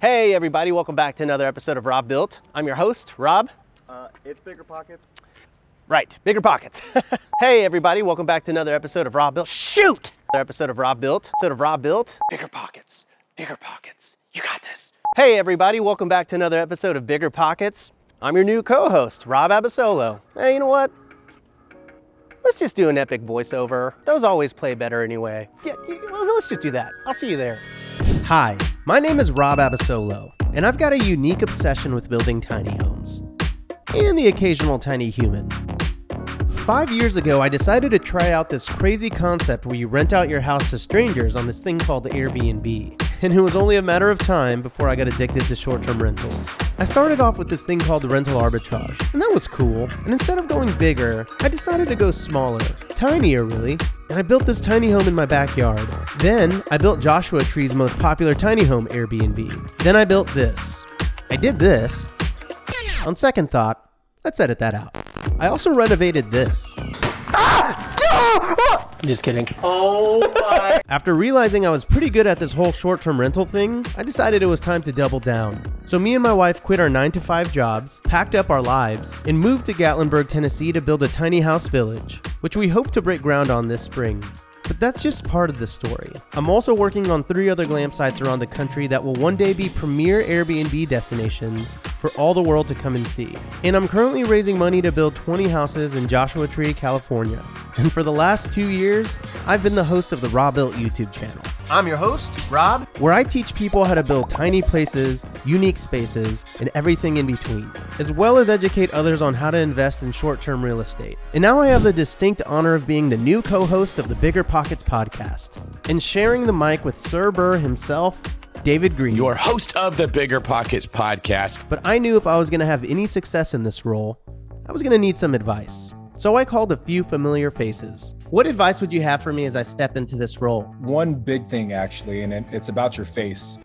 Hey everybody, welcome back to another episode of Rob Built. I'm your host, Rob. It's BiggerPockets. Right, BiggerPockets. Hey everybody, welcome back to another episode of Rob Built. Shoot! Another episode of Rob Built. BiggerPockets. BiggerPockets. You got this. Hey everybody, welcome back to another episode of BiggerPockets. I'm your new co-host, Rob Abasolo. Hey, you know what? Let's just do an epic voiceover. Those always play better anyway. Yeah, let's just do that. I'll see you there. Hi, my name is Rob Abasolo, and I've got a unique obsession with building tiny homes. And the occasional tiny human. 5 years ago, I decided to try out this crazy concept where you rent out your house to strangers on this thing called Airbnb. And it was only a matter of time before I got addicted to short-term rentals. I started off with this thing called the rental arbitrage, and that was cool. And instead of going bigger, I decided to go smaller. Tinier, really. And I built this tiny home in my backyard. Then, I built Joshua Tree's most popular tiny home Airbnb. Then I built this. I did this. On second thought, let's edit that out. I also renovated this. I'm just kidding. Oh my. After realizing I was pretty good at this whole short-term rental thing, I decided it was time to double down. So me and my wife quit our 9-to-5 jobs, packed up our lives, and moved to Gatlinburg, Tennessee to build a tiny house village, which we hope to break ground on this spring. But that's just part of the story. I'm also working on 3 other glam sites around the country that will one day be premier Airbnb destinations for all the world to come and see. And I'm currently raising money to build 20 houses in Joshua Tree, California. And for the last 2 years, I've been the host of the Rob Built YouTube channel. I'm your host, Rob, where I teach people how to build tiny places, unique spaces, and everything in between, as well as educate others on how to invest in short-term real estate. And now I have the distinct honor of being the new co-host of the BiggerPockets podcast and sharing the mic with Sir BRRRR himself, David Greene, your host of the BiggerPockets podcast. But I knew if I was going to have any success in this role, I was going to need some advice. So I called a few familiar faces. What advice would you have for me as I step into this role? One big thing, actually, and it's about your face.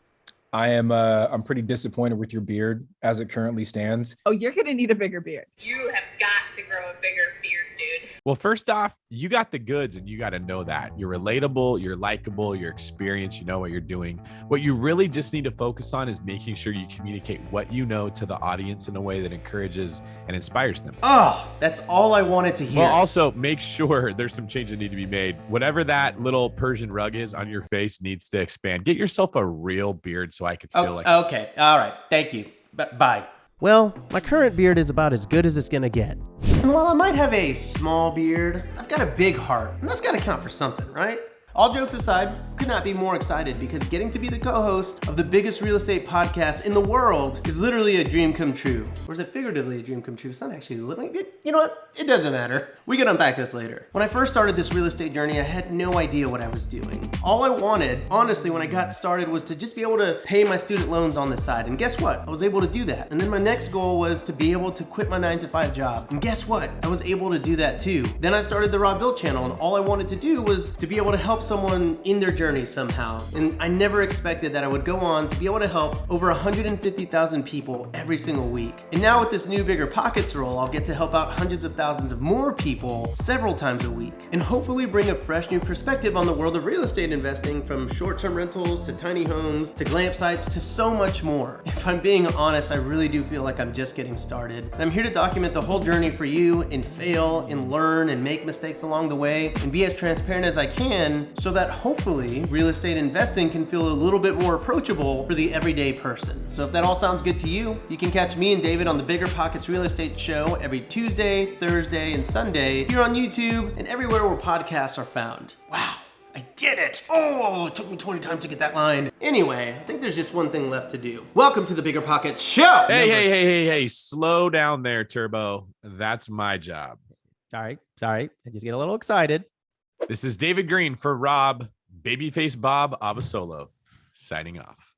I'm pretty disappointed with your beard as it currently stands. Oh, you're going to need a bigger beard. You have got to grow a bigger beard, dude. Well, first off, you got the goods and you got to know that. You're relatable, you're likable, you're experienced, you know what you're doing. What you really just need to focus on is making sure you communicate what you know to the audience in a way that encourages and inspires them. Oh, that's all I wanted to hear. Well, also make sure there's some changes that need to be made. Whatever that little Persian rug is on your face needs to expand. Get yourself a real beard so I could feel like... Okay, all right, thank you. Bye. Well, my current beard is about as good as it's gonna get. And while I might have a small beard, I've got a big heart, and that's gotta count for something, right? All jokes aside, could not be more excited because getting to be the co-host of the biggest real estate podcast in the world is literally a dream come true. Or is it figuratively a dream come true? It's not actually literally. You know what? It doesn't matter. We can unpack this later. When I first started this real estate journey, I had no idea what I was doing. All I wanted, honestly, when I got started was to just be able to pay my student loans on the side. And guess what? I was able to do that. And then my next goal was to be able to quit my 9-to-5 job. And guess what? I was able to do that too. Then I started the Rob Built channel, and all I wanted to do was to be able to help someone in their journey somehow. And I never expected that I would go on to be able to help over 150,000 people every single week. And now with this new BiggerPockets role, I'll get to help out hundreds of thousands of more people several times a week, and hopefully bring a fresh new perspective on the world of real estate investing, from short-term rentals to tiny homes to glam sites to so much more. If I'm being honest, I really do feel like I'm just getting started. And I'm here to document the whole journey for you and fail and learn and make mistakes along the way and be as transparent as I can, so that hopefully real estate investing can feel a little bit more approachable for the everyday person. So if that all sounds good to you, you can catch me and David on the BiggerPockets Real Estate Show every Tuesday, Thursday, and Sunday here on YouTube and everywhere where podcasts are found. Wow, I did it! Oh, it took me 20 times to get that line. Anyway, I think there's just one thing left to do. Welcome to the BiggerPockets Show! Hey, slow down there, Turbo. That's my job. Sorry, I just get a little excited. This is David Greene for Rob, Babyface Bob Abasolo, signing off.